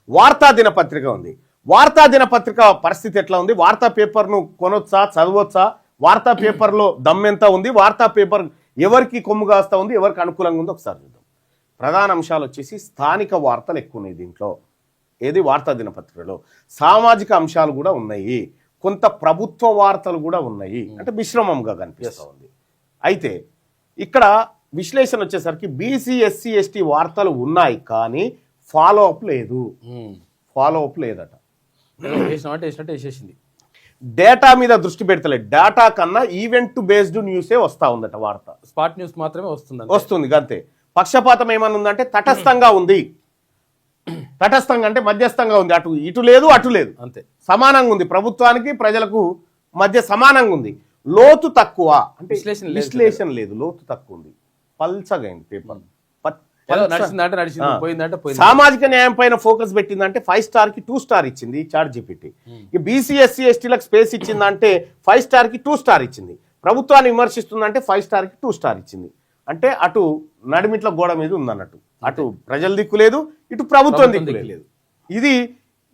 వార్తా దినపత్రిక ఉంది. వార్తా దినపత్రిక పరిస్థితి ఎట్లా ఉంది? వార్తా పేపర్ను కొనొచ్చా, చదవచ్చా? వార్తా పేపర్లో దమ్మెంత ఉంది? వార్తా పేపర్ ఎవరికి కొమ్ము కాస్తా ఉంది, ఎవరికి అనుకూలంగా ఉంది ఒకసారి చూద్దాం. ప్రధాన అంశాలు వచ్చేసి స్థానిక వార్తలు ఎక్కువ ఉన్నాయి దీంట్లో. ఏది వార్తా దినపత్రికలో సామాజిక అంశాలు కూడా ఉన్నాయి, కొంత ప్రభుత్వ వార్తలు కూడా ఉన్నాయి. అంటే మిశ్రమంగా కనిపిస్తూ ఉంది. అయితే ఇక్కడ విశ్లేషణ వచ్చేసరికి బీసీ ఎస్సీ ఎస్టీ వార్తలు ఉన్నాయి కానీ ఫాలో అప్ లేదు. ఫాలో అప్ లేదట. డేటా మీద దృష్టి పెడతలేదు. డేటా కన్నా ఈవెంట్ బేస్డ్ న్యూసే వస్తా ఉందట. వార్త స్పాట్ న్యూస్ మాత్రమే వస్తుంది అంతే. పక్షపాతం ఏమన్నా ఉందంటే తటస్థంగా ఉంది. తటస్థంగా అంటే మధ్యస్థంగా ఉంది. అటు ఇటు లేదు, అటు లేదు, అంతే. సమానంగా ఉంది. ప్రభుత్వానికి ప్రజలకు మధ్య సమానంగా ఉంది. లోతు తక్కువ అంటే విశ్లేషణ లేదు, లోతు తక్కువ ఉంది. పల్చగా అయింది పేపర్. సామాజిక న్యాయం పైన ఫోకస్ పెట్టిందంటే 5 స్టార్ కి 2 స్టార్ ఇచ్చింది చాట్ జీపీటీ. బీసీ ఎస్సీ ఎస్టీలకు స్పేస్ ఇచ్చిందంటే 5 స్టార్ కి 2 స్టార్ ఇచ్చింది. ప్రభుత్వాన్ని విమర్శిస్తుందంటే 5 స్టార్ కి 2 స్టార్ ఇచ్చింది. అంటే అటు నడిమిట్ల గోడ మీద ఉందన్నట్టు. అటు ప్రజల దిక్కు లేదు, ఇటు ప్రభుత్వం దిక్కు లేదు. ఇది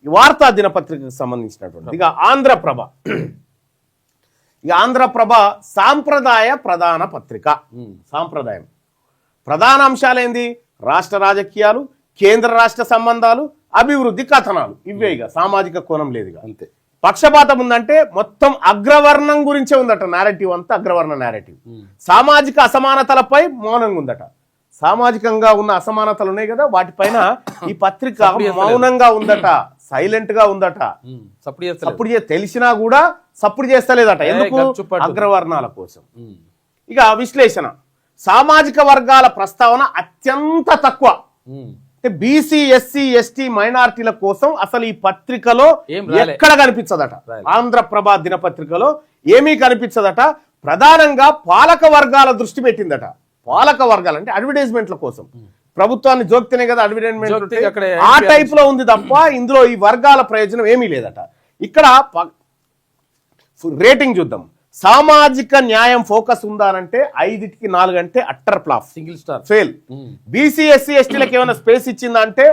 వార్తా దినపత్రికకు సంబంధించినటువంటి. ఇక ఆంధ్రప్రభ. ఇక ఆంధ్రప్రభ సాంప్రదాయ ప్రధాన పత్రిక. సాంప్రదాయం ప్రధాన అంశాలేంది? రాష్ట్ర రాజకీయాలు, కేంద్ర రాష్ట్ర సంబంధాలు, అభివృద్ధి కథనాలు. ఇవే. ఇక సామాజిక కోణం లేదు, అంతే. పక్షపాతం ఉందంటే మొత్తం అగ్రవర్ణం గురించే ఉందట. నేరేటివ్ అంతా అగ్రవర్ణ నేరేటివ్. సామాజిక అసమానతలపై మౌనంగా ఉందట. సామాజికంగా ఉన్న అసమానతలు ఉన్నాయి కదా, వాటిపైన ఈ పత్రిక మౌనంగా ఉందట, సైలెంట్ గా ఉందట. సప్పుడు తెలిసినా కూడా సప్పుడు చేస్తలేదట. ఎందుకు? అగ్రవర్ణాల కోసం. ఇక విశ్లేషణ. సామాజిక వర్గాల ప్రస్తావన అత్యంత తక్కువ. బీసీ ఎస్సీ ఎస్టీ మైనారిటీల కోసం అసలు ఈ పత్రికలో ఎక్కడ కనిపించదట. ఆంధ్రప్రభ దినపత్రికలో ఏమీ కనిపించదట. ప్రధానంగా పాలక వర్గాల దృష్టి పెట్టిందట. పాలక వర్గాలు అంటే అడ్వర్టైజ్మెంట్ల కోసం. ప్రభుత్వాన్ని జోక్తేనే కదా అడ్వర్టైజ్మెంట్, ఆ టైప్ లో ఉంది తప్ప ఇందులో ఈ వర్గాల ప్రయోజనం ఏమీ లేదట. ఇక్కడ రేటింగ్ చూద్దాం. సామాజిక న్యాయం ఫోకస్ ఉందానంటే 5కి 4 అంటే utter flop, single star, fail. BC SC ఎస్టీలకు ఏమైనా స్పేస్ ఇచ్చిందంటే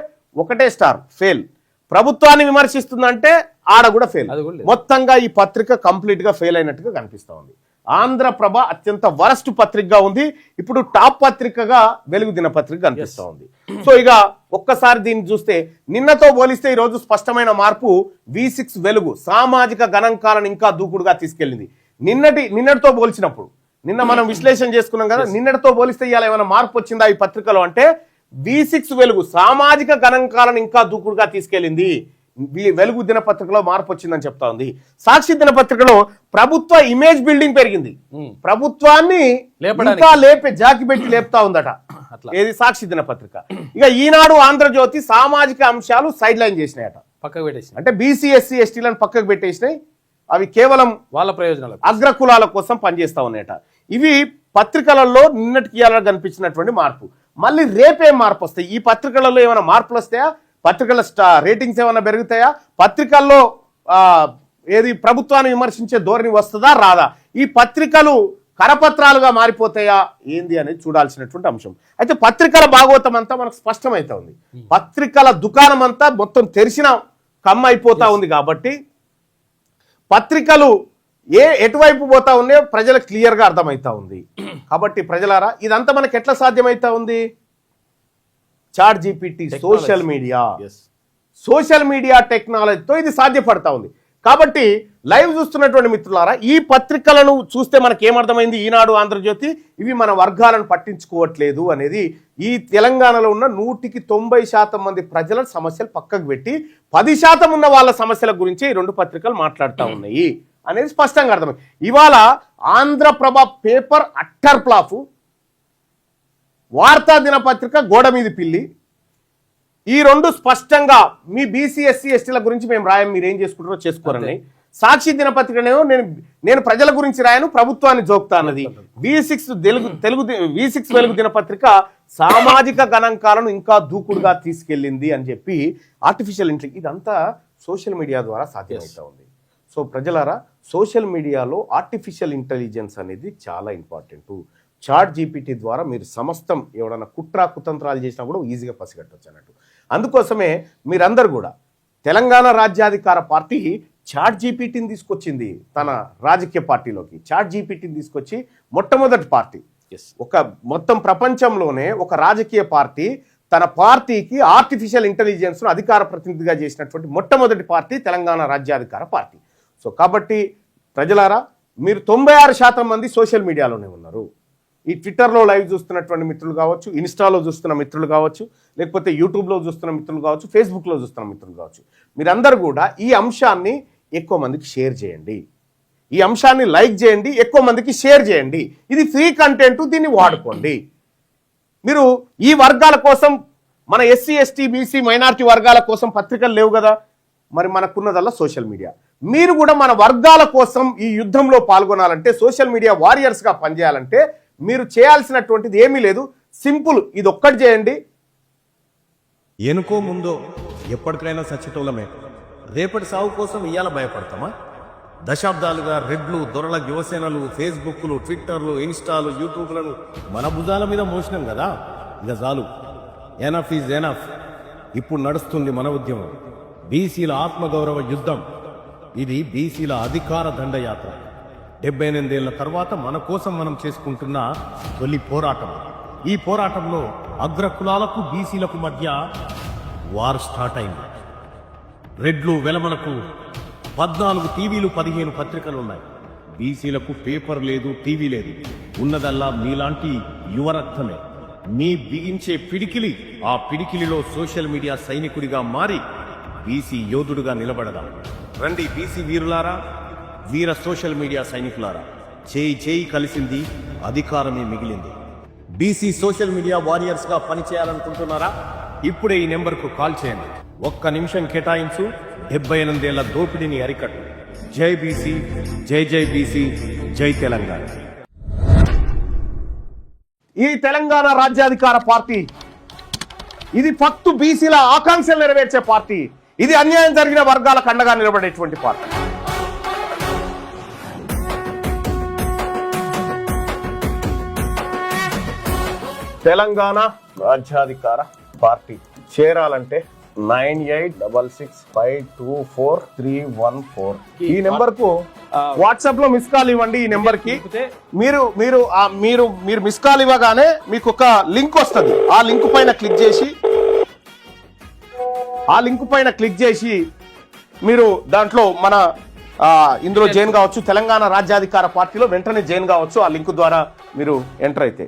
1 స్టార్, ఫెయిల్. ప్రభుత్వాన్ని విమర్శిస్తుందంటే ఆడ కూడా ఫెయిల్. మొత్తంగా ఈ పత్రిక కంప్లీట్ గా ఫెయిల్ అయినట్టుగా కనిపిస్తా ఉంది. ఆంధ్రప్రభ అత్యంత వరస్ట్ పత్రికగా ఉంది. ఇప్పుడు టాప్ పత్రికగా వెలుగు దినపత్రిక కనిపిస్తా ఉంది. సో ఇక ఒక్కసారి దీన్ని చూస్తే నిన్నతో పోలిస్తే ఈ రోజు స్పష్టమైన మార్పు. V6 వెలుగు సామాజిక గణాంకాలను ఇంకా దూకుడుగా తీసుకెళ్లింది. నిన్నటితో పోల్చినప్పుడు, నిన్న మనం విశ్లేషణ చేసుకున్నాం కదా, నిన్నటితో పోలిస్తే ఇవాళ ఏమైనా మార్పు వచ్చిందా ఈ పత్రికలో అంటే V6 వెలుగు సామాజిక గణాంకాలను ఇంకా దూకుడుగా తీసుకెళ్లింది. వెలుగు దినపత్రికలో మార్పు వచ్చిందని చెప్తా ఉంది. సాక్షి దినపత్రికలో ప్రభుత్వ ఇమేజ్ బిల్డింగ్ పెరిగింది. ప్రభుత్వాన్ని ఇంకా జాకి పెట్టి లేపుతా ఉందట. ఏది? సాక్షి దినపత్రిక. ఇక ఈనాడు, ఆంధ్రజ్యోతి సామాజిక అంశాలు సైడ్ లైన్ చేసినాయట, పక్కకు పెట్టేసి. అంటే బీసీ ఎస్సీ ఎస్టీలను పక్కకు పెట్టేసినాయి. అవి కేవలం వాళ్ళ ప్రయోజనాలు, అగ్రకులాల కోసం పనిచేస్తా ఉన్నాయట. ఇవి పత్రికలలో నిన్నటికి ఇవాళ కనిపించినటువంటి మార్పు. మళ్ళీ రేపేం మార్పు వస్తాయి? ఈ పత్రికలలో ఏమైనా మార్పులు వస్తాయా? పత్రికల రేటింగ్స్ ఏమైనా పెరుగుతాయా? పత్రికల్లో ఏది ప్రభుత్వాన్ని విమర్శించే ధోరణి వస్తుందా, రాదా? ఈ పత్రికలు కరపత్రాలుగా మారిపోతాయా ఏంది అనేది చూడాల్సినటువంటి అంశం. అయితే పత్రికల భాగవతం అంతా మనకు స్పష్టమైతా ఉంది. పత్రికల దుకాణం అంతా మొత్తం తెరిచిన కమ్మ అయిపోతా ఉంది. కాబట్టి పత్రికలు ఎటువైపు పోతా ఉన్నాయో ప్రజలకు క్లియర్ గా అర్థమైతా ఉంది. కాబట్టి ప్రజలారా, ఇదంతా మనకి ఎట్లా సాధ్యమైతా ఉంది? చాట్ జీపీటీ, సోషల్ మీడియా టెక్నాలజీతో ఇది సాధ్యపడతా ఉంది. కాబట్టి లైవ్ చూస్తున్నటువంటి మిత్రులారా, ఈ పత్రికలను చూస్తే మనకి ఏమర్థమైంది? ఈనాడు, ఆంధ్రజ్యోతి ఇవి మన వర్గాలను పట్టించుకోవట్లేదు అనేది. ఈ తెలంగాణలో ఉన్న 190% మంది ప్రజల సమస్యలు పక్కకు పెట్టి 10% ఉన్న వాళ్ళ సమస్యల గురించి ఈ 2 పత్రికలు మాట్లాడుతూ ఉన్నాయి అనేది స్పష్టంగా అర్థమైంది. ఇవాళ ఆంధ్రప్రభ పేపర్ అట్టర్ ఫ్లాప్, వార్తా దినపత్రిక గోడ మీది పిల్లి. ఈ 2 స్పష్టంగా మీ బీసీ ఎస్సీ ఎస్టీల గురించి మేము రాయం, మీరు ఏం చేసుకుంటారో చేసుకోరని. సాక్షి దినపత్రికనేమో నేను ప్రజల గురించి రాయను, ప్రభుత్వాన్ని జోక్తా అన్నది. V6 వెలుగు దినపత్రిక సామాజిక గణాంకాలను ఇంకా దూకుడుగా తీసుకెళ్ళింది అని చెప్పి ఆర్టిఫిషియల్ ఇంటెలిజెన్స్ ఇదంతా సోషల్ మీడియా ద్వారా సాధ్యమవుతా ఉంది. సో ప్రజలారా, సోషల్ మీడియాలో ఆర్టిఫిషియల్ ఇంటెలిజెన్స్ అనేది చాలా ఇంపార్టెంట్. చాట్ జీపీటీ ద్వారా మీరు సమస్తం ఎవడన్నా కుట్రా కుతంత్రాలు చేసినా కూడా ఈజీగా పసిగట్టవచ్చు అన్నట్టు. అందుకోసమే మీరందరూ కూడా తెలంగాణ రాజ్యాధికార పార్టీ చాట్ జీపీటీని తీసుకొచ్చింది తన రాజకీయ పార్టీలోకి. చాట్ జీపీటీని తీసుకొచ్చి మొట్టమొదటి పార్టీ, ఒక మొత్తం ప్రపంచంలోనే ఒక రాజకీయ పార్టీ తన పార్టీకి ఆర్టిఫిషియల్ ఇంటెలిజెన్స్ను అధికార ప్రతినిధిగా చేసినటువంటి మొట్టమొదటి పార్టీ తెలంగాణ రాజ్యాధికార పార్టీ. సో కాబట్టి ప్రజలారా, మీరు 96% మంది సోషల్ మీడియాలోనే ఉన్నారు. ఈ ట్విట్టర్లో లైవ్ చూస్తున్నటువంటి మిత్రులు కావచ్చు, ఇన్స్టాలో చూస్తున్న మిత్రులు కావచ్చు, లేకపోతే యూట్యూబ్లో చూస్తున్న మిత్రులు కావచ్చు, ఫేస్బుక్లో చూస్తున్న మిత్రులు కావచ్చు, మీరందరూ కూడా ఈ అంశాన్ని ఎక్కువ మందికి షేర్ చేయండి, ఈ అంశాన్ని లైక్ చేయండి, ఎక్కువ మందికి షేర్ చేయండి. ఇది ఫ్రీ కంటెంట్, దీన్ని వాడుకోండి. మీరు ఈ వర్గాల కోసం, మన ఎస్సీ ఎస్టీ బీసీ మైనారిటీ వర్గాల కోసం పత్రికలు లేవు కదా, మరి మనకున్నదల్లా సోషల్ మీడియా. మీరు కూడా మన వర్గాల కోసం ఈ యుద్ధంలో పాల్గొనాలంటే, సోషల్ మీడియా వారియర్స్గా పనిచేయాలంటే మీరు చేయాల్సినటువంటిది ఏమీ లేదు, సింపుల్, ఇది ఒక్కటి చేయండి. ఎనుకో ముందో ఎప్పటికైనా సచ్చేటోళ్ళమే. రేపటి సాగు కోసం ఇయ్యాల భయపడతామా? దశాబ్దాలుగా రెడ్లు, దొరల యువసేనలు, ఫేస్బుక్లు, ట్విట్టర్లు, ఇన్స్టాలు, యూట్యూబ్లను మన భుజాల మీద మోసినాం కదా, ఇక చాలు. Enough is enough. ఇప్పుడు నడుస్తుంది మన ఉద్యమం, బీసీల ఆత్మగౌరవ యుద్ధం. ఇది బీసీల అధికార దండయాత్ర. 78 ఏళ్ల తర్వాత మన కోసం మనం చేసుకుంటున్న తొలి పోరాటం. ఈ పోరాటంలో అగ్రకులాలకు బీసీలకు మధ్య వార్ స్టార్ట్ అయింది. రెడ్లు వెలమలకు 14 టీవీలు, 15 పత్రికలు ఉన్నాయి. బీసీలకు పేపర్ లేదు, టీవీ లేదు. ఉన్నదల్లా మీలాంటి యువరక్తమే. మీ బిగించే పిడికిలి, ఆ పిడికిలిలో సోషల్ మీడియా సైనికుడిగా మారి బీసీ యోధుడుగా నిలబడదాం. రండి బీసీ వీరులారా, వీర సోషల్ మీడియా సైనికులారా, చేయి చేయి కలిసింది, అధికారమే మిగిలింది. బీసీ సోషల్ మీడియా వారియర్స్ గా పనిచేయాలనుకుంటున్నారా? ఇప్పుడే ఈ నెంబర్కు కాల్ చేయండి. 1 నిమిషం కేటాయించు, 78 ఏళ్ల దోపిడీని అరికట్టు. జై బీసీ, జై జై బీసీ, జై తెలంగాణ. ఈ తెలంగాణ రాజ్యాధికార పార్టీ ఇది ఫక్తు బీసీల ఆకాంక్షలు నెరవేర్చే పార్టీ. ఇది అన్యాయం జరిగిన వర్గాలకు అండగా నిలబడేటువంటి పార్టీ. తెలంగాణ రాజ్యాధికార పార్టీ చేరాలంటే 9866524314 ఈ నెంబర్ కు వాట్సాప్ లో మిస్ కాల్ ఇవ్వండి. ఈ నెంబర్ కి మీరు మీరు మీరు మీరు మిస్ కాల్ ఇవ్వగానే మీకు ఒక లింక్ వస్తుంది. ఆ లింక్ పైన క్లిక్ చేసి మీరు దాంట్లో మన ఇందులో జాయిన్ కావచ్చు. తెలంగాణ రాజ్యాధికార పార్టీలో వెంటనే జాయిన్ కావచ్చు. ఆ లింక్ ద్వారా మీరు ఎంటర్ అయితే